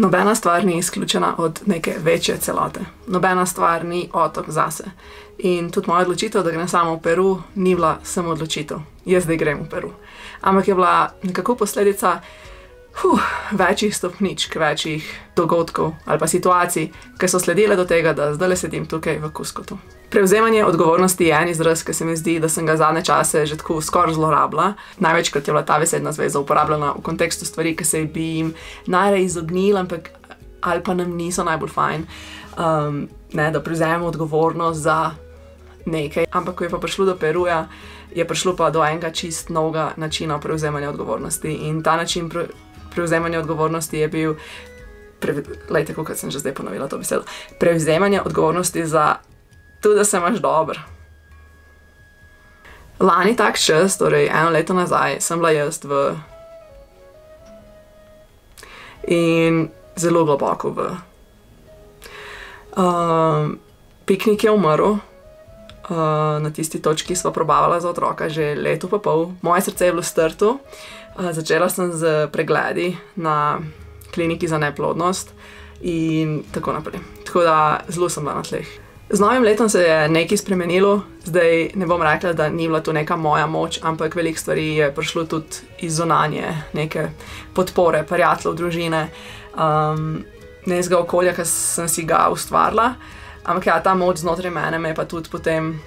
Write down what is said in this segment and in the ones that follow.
Nobena stvar ni izključena od neke večje celote. Nobena stvar ni otok zase. In tudi moja odločitev, da grem sama v Peru, ni bila samo odločitev. Jaz zdaj grem v Peru. Ampak je bila nekako posledica večjih stopničk, večjih dogodkov ali pa situacij, ki so sledile do tega, da zdaj sedim tukaj v Cuscotu. Prevzemanje odgovornosti je en izraz, ki se mi zdi, da sem ga zadnje čase že tako skoraj zlorabila. Največkrat je bila ta besedna zveza uporabljena v kontekstu stvari, ki se bi jim najraje izognili, ampak ali pa nam niso najbolj fajn, da prevzememo odgovornost za nekaj. Ampak ko je pa prišlo do Peruja, je prišlo pa do enega čist novega načina prevzemanja odgovornosti. In ta način prevzemanja odgovornosti je bil, lejte, kot sem že zdaj ponovila to besedo, prevzemanje odgovornosti za tudi, da se imaš dobro. Lani tak čas, torej 1 leto nazaj, sem bila jaz in zelo globoko Piknik je umrl. Na tisti točki sva probavala za otroka že leto pa pol. Moje srce je bilo strto. Začela sem z pregledi na kliniki za neplodnost in tako naprej. Tako da zelo sem bila na tleh. Z novim letom se je nekaj spremenilo. Zdaj ne bom rekla, da ni bila to neka moja moč, ampak veliko stvari je prišlo tudi iz zunanje, neke podpore, prijateljev, družine, nekega okolja, ki sem si ga ustvarila. Ampak ja, ta moč znotraj mene me je pa tudi potem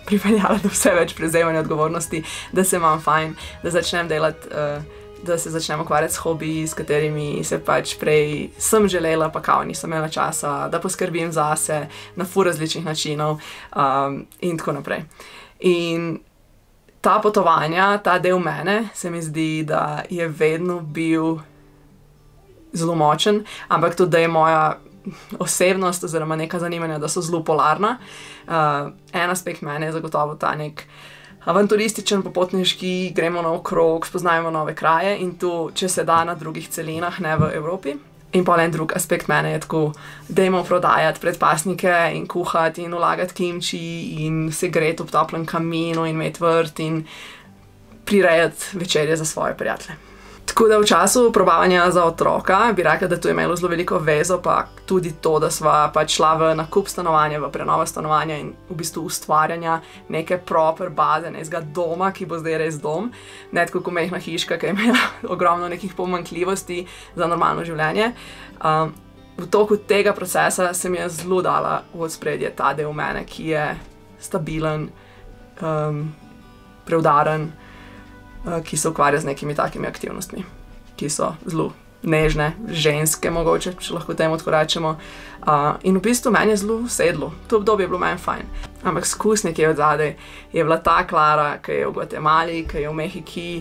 pripeljala do vse več prevzemanja odgovornosti, da se imam fajn, da začnem delati, da se začnem ukvarjati s hobiji, s katerimi se pač prej sem želela, pa kao nisem imela časa, da poskrbim zase na ful različnih načinov in tako naprej. In ta potovanja, ta del mene, se mi zdi, da je vedno bil zelo močen, ampak tudi, da je moja osebnost oziroma neka zanimanja, da so zelo polarna. En aspekt mene je zagotovo ta nek avanturističen, popotniški, gremo naokrog, spoznajmo nove kraje in to, če se da, na drugih celinah, ne v Evropi. In pa en drug aspekt mene je tako, dajmo prodajati predpasnike in kuhati in vlagati kimči in se greti ob toplem kaminu in imeti vrt in prirejati večerje za svoje prijatelje. Tako da v času probavanja za otroka bi rekla, da to je imelo zelo veliko vezo, pa tudi to, da sva pač šla v nakup stanovanja, v prenovo stanovanja in v bistvu ustvarjanja neke proper baze, nekega doma, ki bo zdaj res dom. Ne tako kot majhna hiška, ki je imela ogromno nekih pomanjkljivosti za normalno življenje. V toku tega procesa se mi je zelo dala v ospredje ta del mene, ki je stabilen, preudaren, ki se ukvarja z nekimi takimi aktivnostmi, ki so zelo nežne, ženske mogoče, če lahko temu tako rečemo. In v bistvu meni je zelo sedlo. To obdobje je bilo meni fajn. Ampak skus nekje od zadaj je bila ta Klara, ki je v Gvatemali, ki je v Mehiki,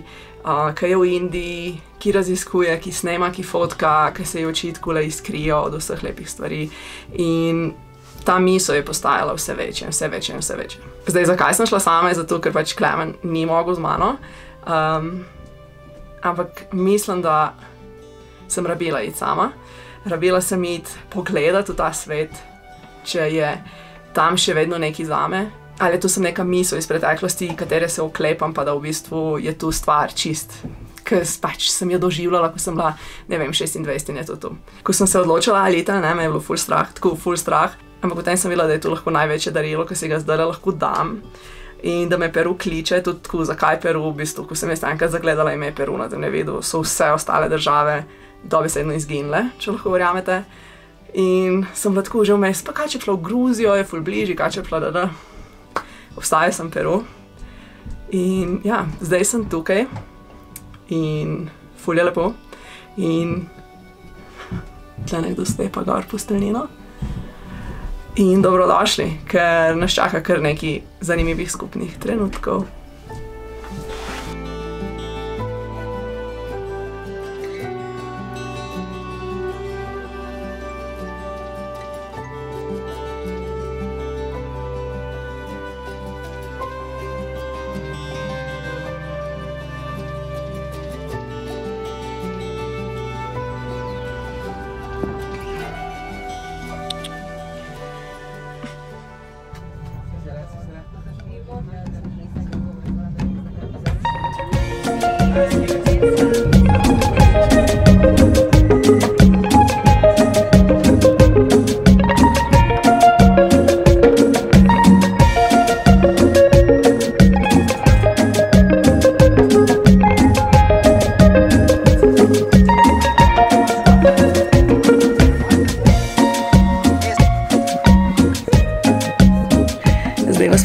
ki je v Indiji, ki raziskuje, ki snema, ki fotka, ki se ji oči takole iskrijo od vseh lepih stvari. In ta misel je postajala vse večja in vse večja in vse večja. Zdaj, zakaj sem šla sama? Zato, ker pač Klemen ni mogel z mano. Ampak mislim, da sem rabila iti sama. Rabila sem iti pogledati v ta svet, če je tam še vedno nekaj zame. Ali je to sem neka misel iz preteklosti, katere se oklepam, pa da v bistvu je tu stvar čist, ker pač sem jo doživljala, ko sem bila, ne vem, 26 in je to tu. Ko sem se odločila ali iti, ne, me je bilo ful strah, tako ful strah. Ampak potem sem videla, da je to lahko največje darilo, ki si ga zdaj lahko dam. In da me Peru kliče, tudi tako, zakaj Peru, v bistvu, ko sem jaz enkrat zagledala ime Peru na zemljevidu, so vse ostale države dobesedno izginile, če lahko verjamete. In sem bila tako že vmes, pa kaj če šla v Gruzijo, je ful bližji, kaj če šla obstaja sem Peru. In ja, zdaj sem tukaj in ful je lepo. In tle nekdo stepa gor po stelnino. In dobrodošli, ker nas čaka kar nekaj zanimivih skupnih trenutkov.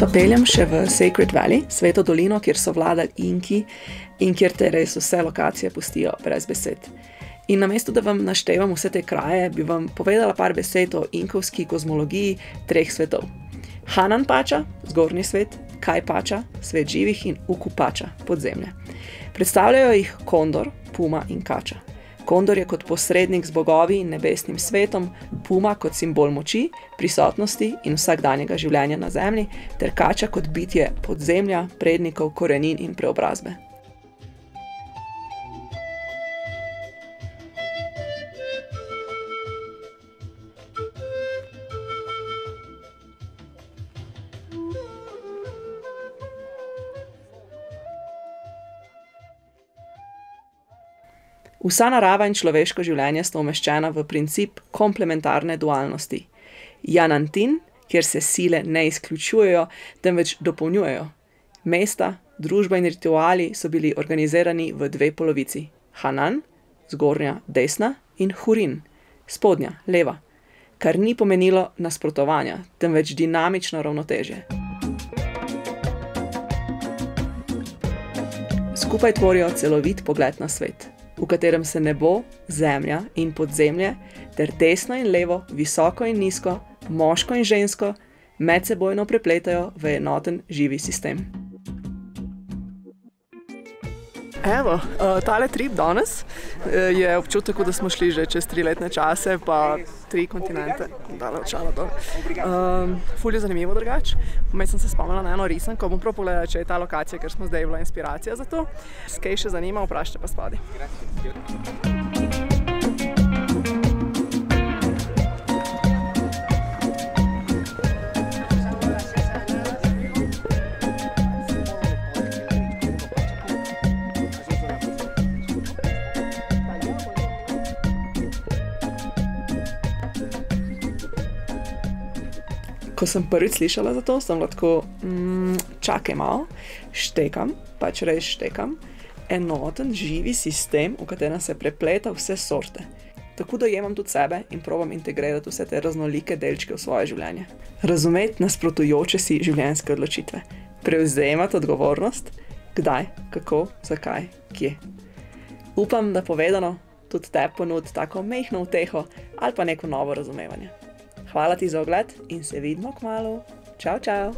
Danes pa peljem še v Sacred Valley, Sveto dolino, kjer so vladali Inki in kjer te res vse lokacije pustijo brez besed. In namesto, da vam naštevam vse te kraje, bi vam povedala par besed o inkovski kozmologiji 3 svetov. Hanan Pača, zgornji svet, Kaj Pača, svet živih in Uku Pača, podzemlje. Predstavljajo jih kondor, puma in kača. Kondor je kot posrednik z bogovi in nebesnim svetom, puma kot simbol moči, prisotnosti in vsakdanjega življenja na zemlji, ter kača kot bitje podzemlja, prednikov, korenin in preobrazbe. Vsa narava in človeško življenje sta umeščena v princip komplementarne dualnosti. Yanantin, kjer se sile ne izključujejo, temveč dopolnjujejo. Mesta, družba in rituali so bili organizirani v 2 polovici. Hanan, zgornja, desna, in Hurin, spodnja, leva, kar ni pomenilo nasprotovanja, temveč dinamično ravnotežje. Skupaj tvorijo celovit pogled na svet, v katerem se nebo, zemlja in podzemlje ter desno in levo, visoko in nizko, moško in žensko medsebojno prepletajo v enoten živi sistem. Evo, tale trip danes je občutek, da smo šli že čez 3 letne čase, pa 3 kontinente. Dala očala dol. Ful je zanimivo drugače. Vmes sem se spomnila na eno risanko, bom prav pogledala, če je ta lokacija, ker smo zdaj bila inspiracija za to. Kaj še zanima, vprašajte pa spodaj. Ko sem prvič slišala za to, sem lahko, čakaj malo, štekam, pač res štekam, enoten, živi sistem, v katerem se prepleta vse sorte. Tako dojemam tudi sebe in probam integrirati vse te raznolike delčke v svoje življenje. Razumeti nasprotujoče si življenjske odločitve. Prevzemati odgovornost, kdaj, kako, zakaj, kje. Upam, da povedano tudi te ponudi tako majhno uteho ali pa neko novo razumevanje. Hvala ti za ogled in se vidimo kmalu. Čau, čau!